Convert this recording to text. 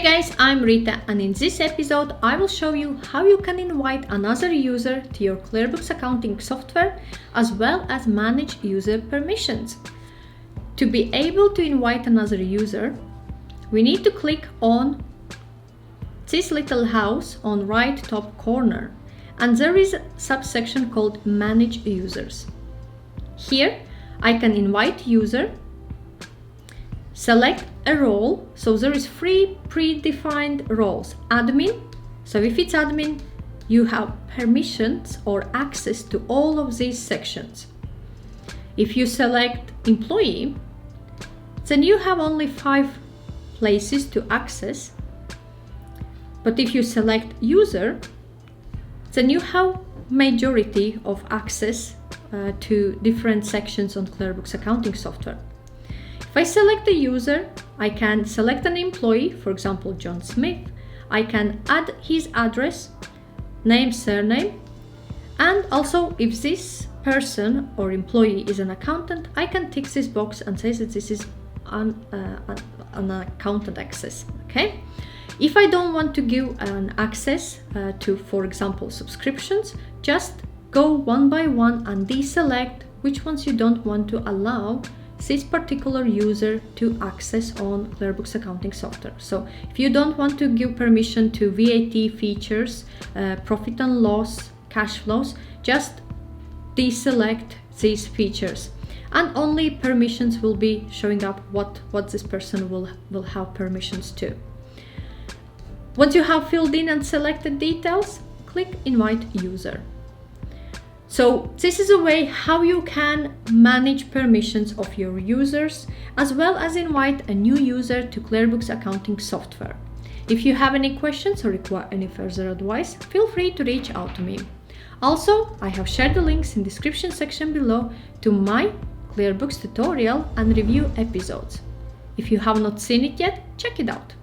Hey guys, I'm Rita, and in this episode I will show you how you can invite another user to your QuickBooks accounting software as well as manage user permissions. To be able to invite another user, we need to click on this little house on right top corner, and there is a subsection called Manage Users. Here I can invite user, select a role, so there is 3 predefined roles. Admin, so if it's admin, you have permissions or access to all of these sections. If you select employee, then you have only 5 places to access. But if you select user, then you have majority of access to different sections on QuickBooks accounting software. If I select a user, I can select an employee, for example, John Smith. I can add his address, name, surname, and also if this person or employee is an accountant, I can tick this box and say that this is an accountant access, okay? If I don't want to give an access to, for example, subscriptions, just go one by one and deselect which ones you don't want to allow this particular user to access on QuickBooks accounting software. So if you don't want to give permission to VAT features, profit and loss, cash flows, just deselect these features, and only permissions will be showing up what this person will have permissions to. Once you have filled in and selected details, click Invite User. So this is a way how you can manage permissions of your users as well as invite a new user to QuickBooks accounting software. If you have any questions or require any further advice, feel free to reach out to me. Also, I have shared the links in the description section below to my QuickBooks tutorial and review episodes. If you have not seen it yet, check it out.